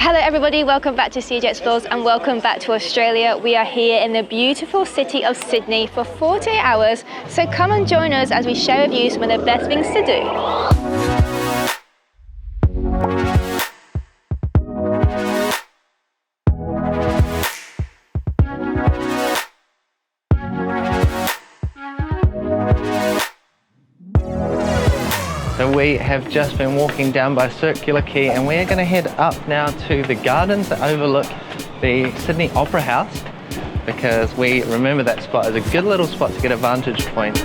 Hello everybody, welcome back to CJ Explores and welcome back to Australia. We are here in the beautiful city of Sydney for 48 hours, so come and join us as we share with you some of the best things to do. So we have just been walking down by Circular Quay and we are going to head up now to the gardens that overlook the Sydney Opera House, because we remember that spot as a good little spot to get a vantage point.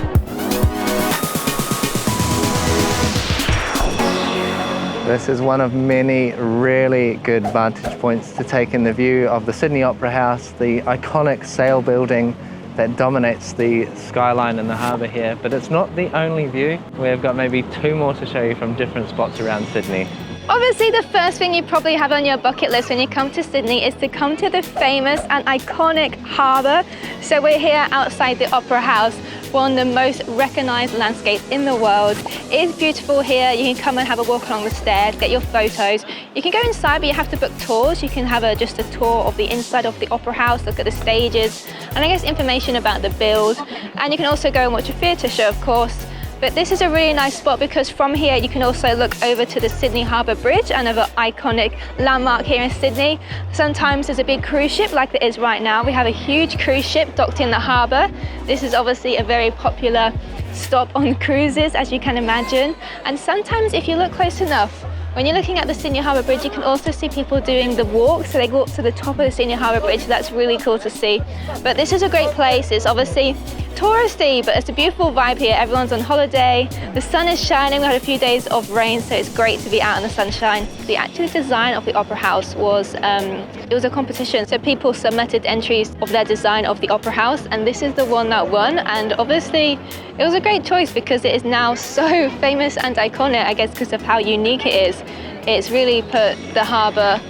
This is one of many really good vantage points to take in the view of the Sydney Opera House, the iconic sail building that dominates the skyline in the harbour here. But it's not the only view. We've got maybe two more to show you from different spots around Sydney. Obviously, the first thing you probably have on your bucket list when you come to Sydney is to come to the famous and iconic harbour. So we're here outside the Opera House, one of the most recognised landscapes in the world. It is beautiful here. You can come and have a walk along the stairs, get your photos. You can go inside, but you have to book tours. You can have just a tour of the inside of the Opera House, look at the stages, and I guess information about the build. And you can also go and watch a theatre show, of course. But this is a really nice spot because from here you can also look over to the Sydney Harbour Bridge, another iconic landmark here in Sydney. Sometimes there's a big cruise ship like there is right now. We have a huge cruise ship docked in the harbour. This is obviously a very popular stop on cruises, as you can imagine. And sometimes if you look close enough, when you're looking at the Sydney Harbour Bridge, you can also see people doing the walk. So they go up to the top of the Sydney Harbour Bridge. That's really cool to see. But this is a great place. It's obviously touristy, but it's a beautiful vibe here. Everyone's on holiday. The sun is shining. We had a few days of rain, so it's great to be out in the sunshine. The actual design of the Opera House was, it was a competition. So people submitted entries of their design of the Opera House, and this is the one that won. And obviously, it was a great choice because it is now so famous and iconic, I guess, because of how unique it is. It's really put the harbour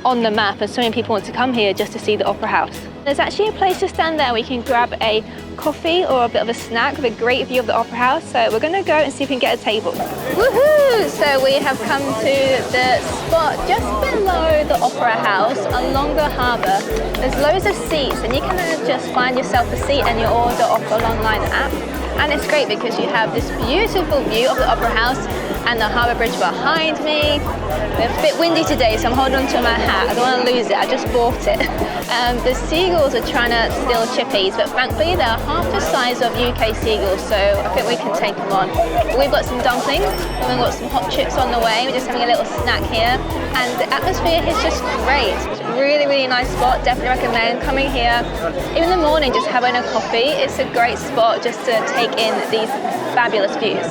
on the map, and so many people want to come here just to see the Opera House. There's actually a place to stand there where you can grab a coffee or a bit of a snack with a great view of the Opera House. So we're going to go and see if we can get a table. Woohoo! So we have come to the spot just below the Opera House along the harbour. There's loads of seats and you can just find yourself a seat and you order off the online app. And it's great because you have this beautiful view of the Opera House and the harbour bridge behind me. It's a bit windy today, so I'm holding on to my hat. I don't want to lose it, I just bought it. The seagulls are trying to steal chippies, but thankfully they're half the size of UK seagulls, so I think we can take them on. We've got some dumplings, and we've got some hot chips on the way. We're just having a little snack here, and the atmosphere is just great. It's a really, really nice spot. Definitely recommend coming here. Even in the morning, just having a coffee. It's a great spot just to take in these fabulous views.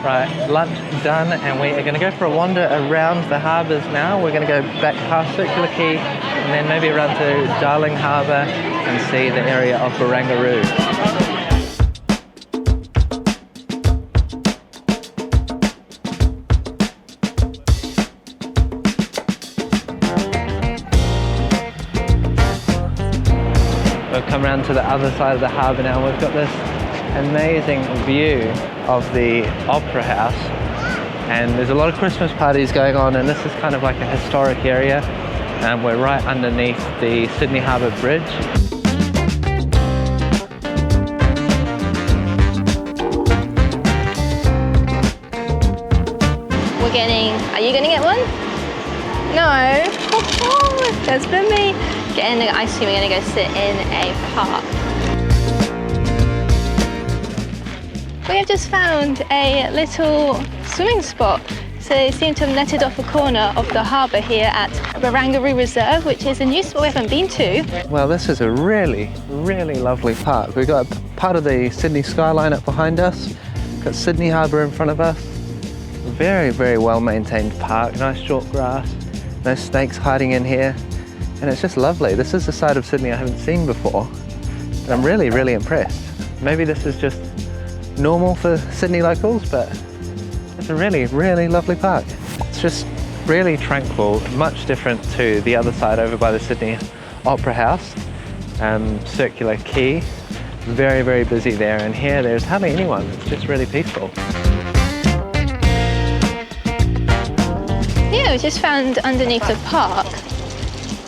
Right, lunch done, and we are going to go for a wander around the harbours now. We're going to go back past Circular Quay and then maybe around to Darling Harbour and see the area of Barangaroo. We've come around to the other side of the harbour now. We've got this amazing view of the Opera House, and there's a lot of Christmas parties going on, and this is kind of like a historic area, and we're right underneath the Sydney Harbour Bridge. We're getting, are you gonna get one? No? Oh, that's for me. Getting the ice cream, we're gonna go sit in a park. We have just found a little swimming spot. So they seem to have netted off a corner of the harbour here at Barangaroo Reserve, which is a new spot we haven't been to. Well, this is a really, really lovely park. We've got part of the Sydney skyline up behind us, got Sydney Harbour in front of us. Very, very well maintained park, nice short grass, no snakes hiding in here, and it's just lovely. This is the side of Sydney I haven't seen before, and I'm really, really impressed. Maybe this is just normal for Sydney locals, but it's a really, really lovely park. It's just really tranquil, much different to the other side over by the Sydney Opera House, Circular Quay. Very, very busy there, and here there's hardly anyone. It's just really peaceful. Yeah, we just found underneath the park,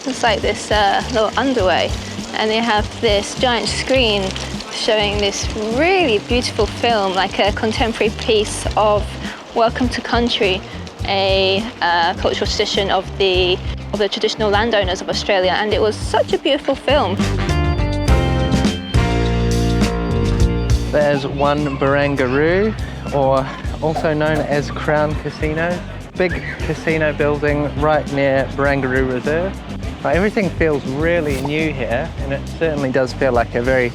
it's like this little underway, and they have this giant screen showing this really beautiful film, like a contemporary piece of Welcome to Country, a cultural tradition of the traditional landowners of Australia, and it was such a beautiful film. There's one Barangaroo, or also known as Crown Casino. Big casino building right near Barangaroo Reserve. But everything feels really new here, and it certainly does feel like a very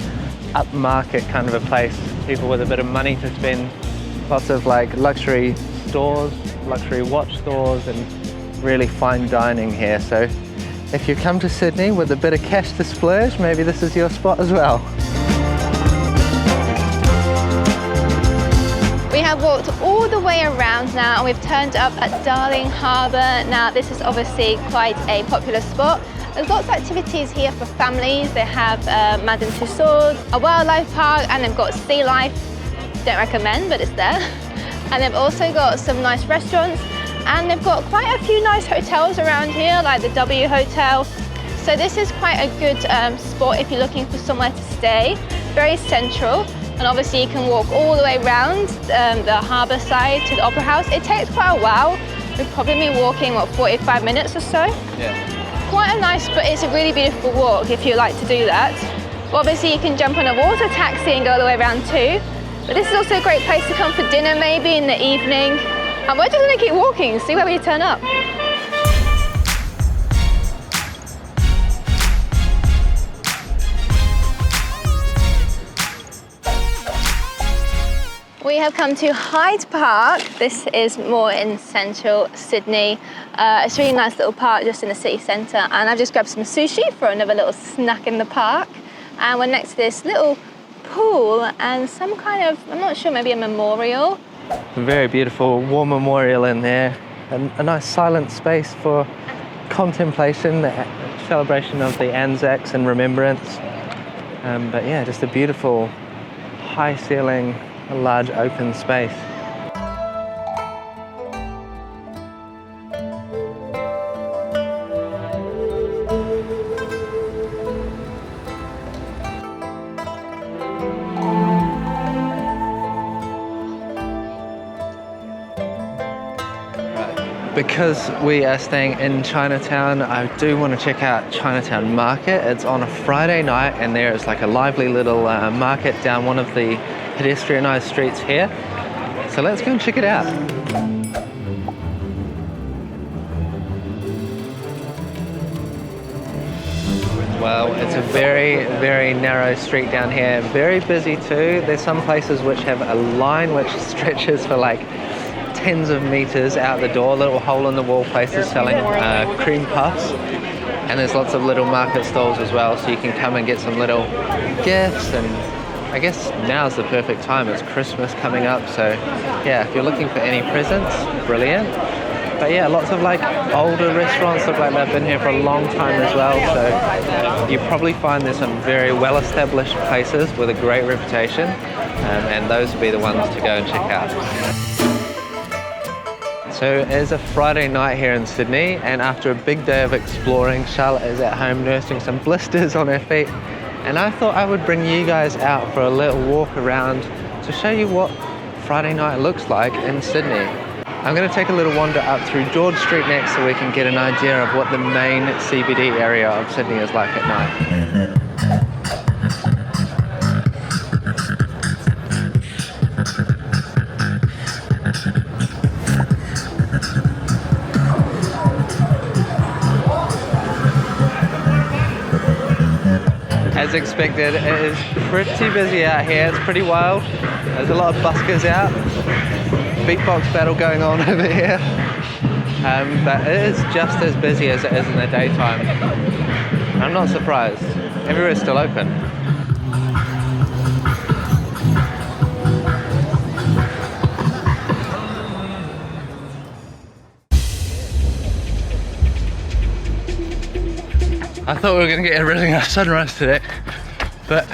upmarket kind of a place. People with a bit of money to spend. Lots of like luxury stores, luxury watch stores, and really fine dining here. So if you come to Sydney with a bit of cash to splurge, maybe this is your spot as well. We have walked all the way around now, and we've turned up at Darling Harbour. Now this is obviously quite a popular spot. There's lots of activities here for families. They have Madame Tussauds, a wildlife park, and they've got sea life. Don't recommend, but it's there. And they've also got some nice restaurants, and they've got quite a few nice hotels around here, like the W Hotel. So this is quite a good spot if you're looking for somewhere to stay. Very central. And obviously you can walk all the way around the harbour side to the Opera House. It takes quite a while. We've probably been walking, what, 45 minutes or so? Yeah. Quite a nice, but it's a really beautiful walk if you like to do that. Well, obviously you can jump on a water taxi and go all the way around too. But this is also a great place to come for dinner maybe in the evening. And we're just going to keep walking, see where we turn up. We have come to Hyde Park. This is more in central Sydney. It's a really nice little park just in the city centre, and I've just grabbed some sushi for another little snack in the park. And we're next to this little pool and some kind of, I'm not sure, maybe a memorial. A very beautiful war memorial in there, and a nice silent space for contemplation, the celebration of the Anzacs and remembrance. But yeah, just a beautiful high ceiling, a large open space. Because we are staying in Chinatown, I do want to check out Chinatown Market. It's on a Friday night, and there is like a lively little market down one of the pedestrianised streets here. So let's go and check it out. Well, it's a very, very narrow street down here. Very busy too. There's some places which have a line which stretches for like tens of meters out the door, little hole in the wall places selling cream puffs. And there's lots of little market stalls as well, so you can come and get some little gifts. And I guess now's the perfect time. It's Christmas coming up, so yeah, if you're looking for any presents, brilliant. But yeah, lots of like older restaurants look like they've been here for a long time as well, so you probably find there's some very well-established places with a great reputation, and those would be the ones to go and check out. So it's a Friday night here in Sydney, and after a big day of exploring, Charlotte is at home nursing some blisters on her feet, and I thought I would bring you guys out for a little walk around to show you what Friday night looks like in Sydney. I'm going to take a little wander up through George Street next so we can get an idea of what the main CBD area of Sydney is like at night. As expected, it is pretty busy out here. It's pretty wild. There's a lot of buskers out. Beatbox battle going on over here. But it is just as busy as it is in the daytime. I'm not surprised. Everywhere's still open. I thought we were going to get a really nice sunrise today, but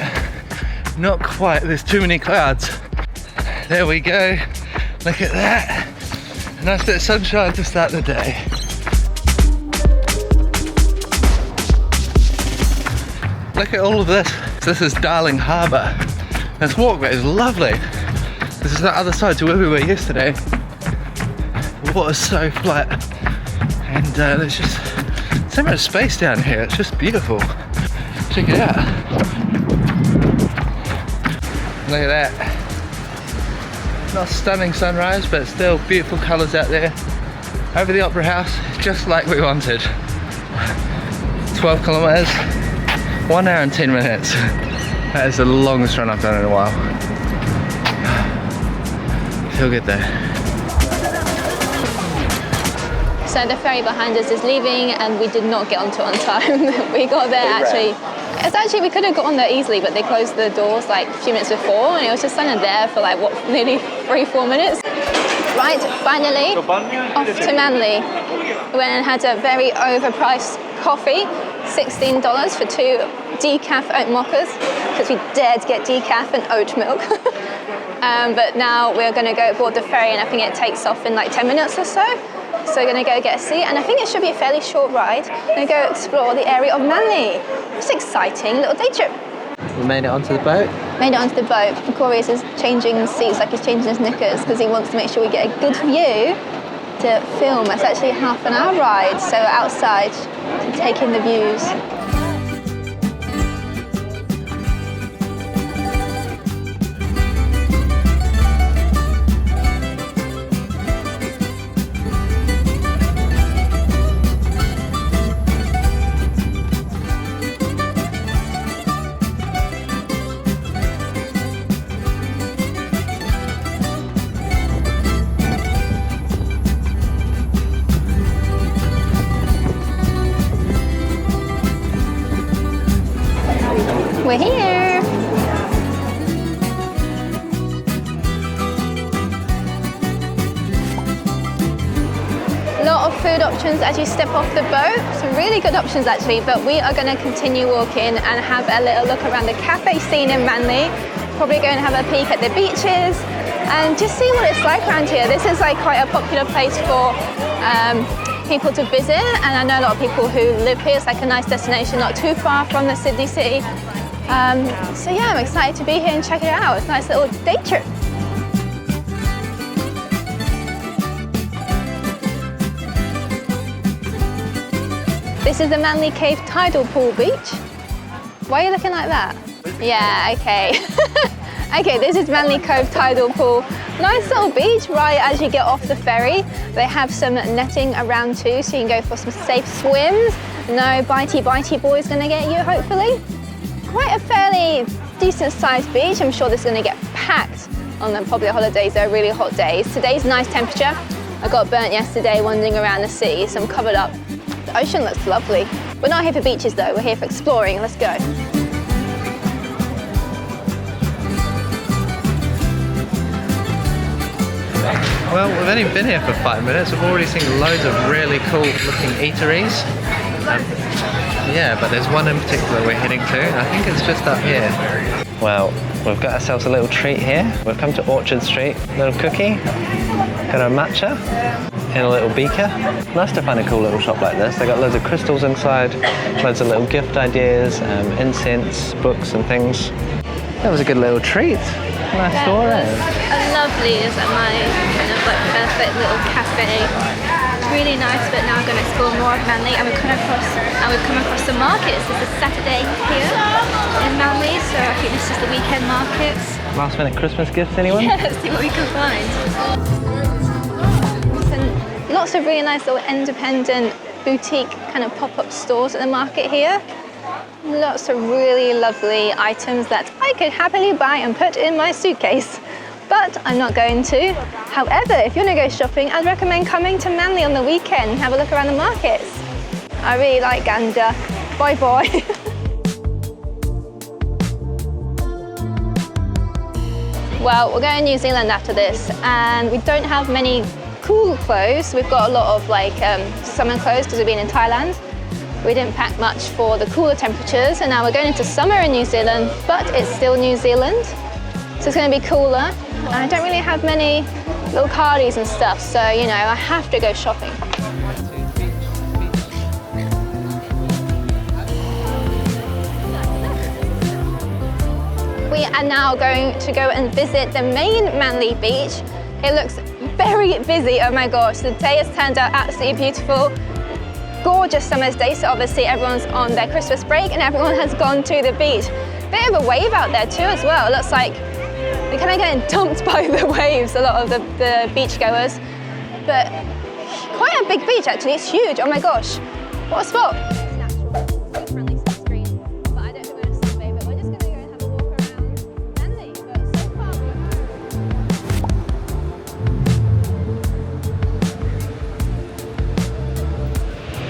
not quite. There's too many clouds. There we go. Look at that. Nice bit of sunshine to start the day. Look at all of this. This is Darling Harbour. This walkway is lovely. This is the other side to where we were yesterday. The water's so flat. And there's just so much space down here. It's just beautiful. Check it out. Look at that. Not a stunning sunrise, but still beautiful colours out there. Over the Opera House, just like we wanted. 12 kilometres, 1 hour and 10 minutes. That is the longest run I've done in a while. Feel good though. So the ferry behind us is leaving and we did not get onto it on time. We got there we could have got on there easily, but they closed the doors like a few minutes before and it was just standing there for like, what, nearly 3-4 minutes. Right, finally, off to Manly. We went and had a very overpriced coffee, $16 for 2 decaf oat mochas, because we dared get decaf and oat milk. But now we're going to go board the ferry and I think it takes off in like 10 minutes or so. So we're going to go get a seat and I think it should be a fairly short ride. We're going to go explore the area of Manly. It's an exciting little day trip. We made it onto the boat. Made it onto the boat. Corey is changing seats like he's changing his knickers because he wants to make sure we get a good view to film. It's actually a half an hour ride, so we're outside to take in the views. We're here. A lot of food options as you step off the boat. Some really good options actually, but we are going to continue walking and have a little look around the cafe scene in Manly. Probably going to have a peek at the beaches and just see what it's like around here. This is like quite a popular place for people to visit, and I know a lot of people who live here. It's like a nice destination, not too far from the Sydney city. So yeah, I'm excited to be here and check it out. It's a nice little day trip. This is the Manly Cave Tidal Pool Beach. Why are you looking like that? Yeah, okay. Okay, this is Manly Cove Tidal Pool. Nice little beach right as you get off the ferry. They have some netting around too, so you can go for some safe swims. No bitey boys gonna get you, hopefully. Quite a fairly decent sized beach. I'm sure this is going to get packed on the probably holidays. They're really hot days. Today's nice temperature. I got burnt yesterday wandering around the city, so I'm covered up. The ocean looks lovely. We're not here for beaches though, we're here for exploring. Let's go. Well, we've only been here for 5 minutes. We've already seen loads of really cool looking eateries. Yeah, but there's one in particular we're heading to. I think it's just up here. Well, we've got ourselves a little treat here. We've come to Orchard Street. Little cookie, got a matcha in a little beaker. Nice to find a cool little shop like this. They got loads of crystals inside, loads of little gift ideas, incense, books and things. That was a good little treat. Nice store, eh? Lovely, is at my kind of like perfect little cafe. Really nice, but now I'm going to explore more of Manly and we've come across some markets. This is Saturday here in Manly, so I think this is the weekend markets. Last minute Christmas gifts, anyone? Yeah, let's see what we can find. So, lots of really nice little independent boutique kind of pop-up stores at the market here. Lots of really lovely items that I could happily buy and put in my suitcase. But I'm not going to. However, if you want to go shopping, I'd recommend coming to Manly on the weekend and have a look around the markets. I really like Gander. Bye bye. Well, we're going to New Zealand after this, and we don't have many cool clothes. We've got a lot of like summer clothes because we've been in Thailand. We didn't pack much for the cooler temperatures, and now we're going into summer in New Zealand, but it's still New Zealand. So it's going to be cooler. I don't really have many little cardies and stuff. So, you know, I have to go shopping. We are now going to go and visit the main Manly beach. It looks very busy, oh my gosh. The day has turned out absolutely beautiful. Gorgeous summer's day, so obviously everyone's on their Christmas break and everyone has gone to the beach. Bit of a wave out there too as well. It looks like we're kind of getting dumped by the waves, a lot of the beachgoers. But quite a big beach actually, it's huge, oh my gosh. What a spot.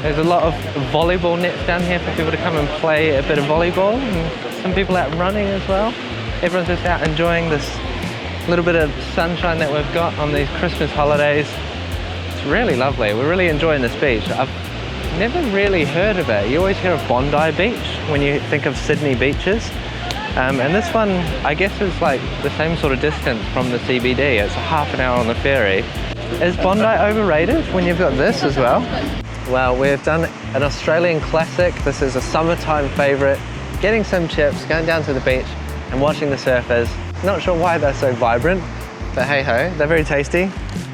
There's a lot of volleyball nets down here for people to come and play a bit of volleyball, and some people out running as well. Everyone's just out enjoying this little bit of sunshine that we've got on these Christmas holidays. It's really lovely. We're really enjoying this beach. I've never really heard of it. You always hear of Bondi Beach when you think of Sydney beaches. And this one, I guess, is like the same sort of distance from the CBD. It's a half an hour on the ferry. Is Bondi overrated when you've got this as well? Well, we've done an Australian classic. This is a summertime favourite. Getting some chips, going down to the beach and watching the surfers. Not sure why they're so vibrant, but hey ho, they're very tasty.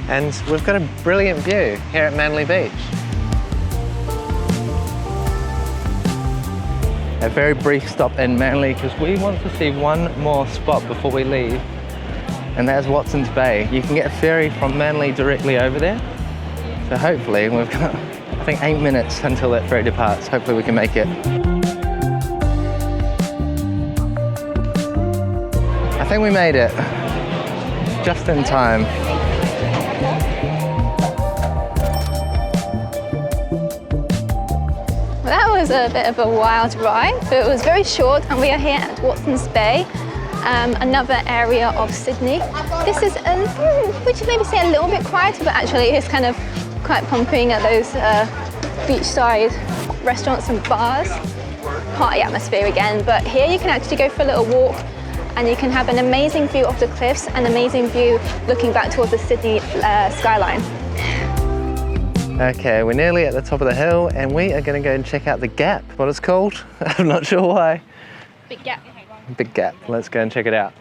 And we've got a brilliant view here at Manly Beach. A very brief stop in Manly because we want to see one more spot before we leave, and that's Watson's Bay. You can get a ferry from Manly directly over there. So hopefully we've got, I think, 8 minutes until that ferry departs. Hopefully we can make it. I think we made it, just in time. That was a bit of a wild ride, but it was very short, and we are here at Watson's Bay, another area of Sydney. This is, would you maybe say a little bit quieter, but actually it's kind of quite pumping at those beachside restaurants and bars. Party atmosphere again, but here you can actually go for a little walk and you can have an amazing view of the cliffs and amazing view looking back towards the Sydney skyline. Okay, we're nearly at the top of the hill and we are going to go and check out the Gap. What it's called? I'm not sure why. Big Gap. Big Gap. Let's go and check it out.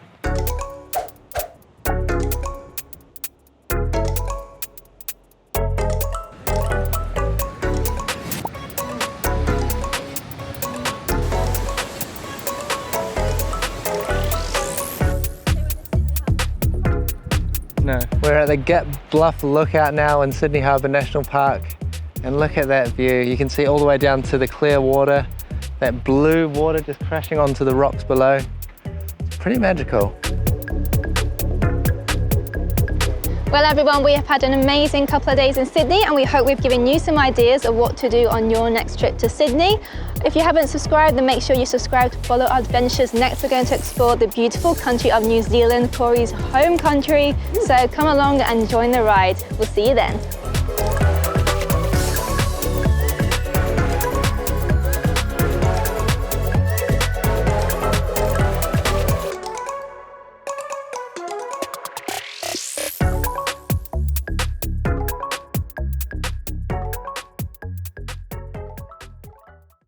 No. We're at the Gap Bluff Lookout now in Sydney Harbour National Park, and look at that view. You can see all the way down to the clear water, that blue water just crashing onto the rocks below. It's pretty magical. Well everyone, we have had an amazing couple of days in Sydney and we hope we've given you some ideas of what to do on your next trip to Sydney. If you haven't subscribed, then make sure you subscribe to follow our adventures. Next we're going to explore the beautiful country of New Zealand, Corey's home country. So come along and join the ride. We'll see you then.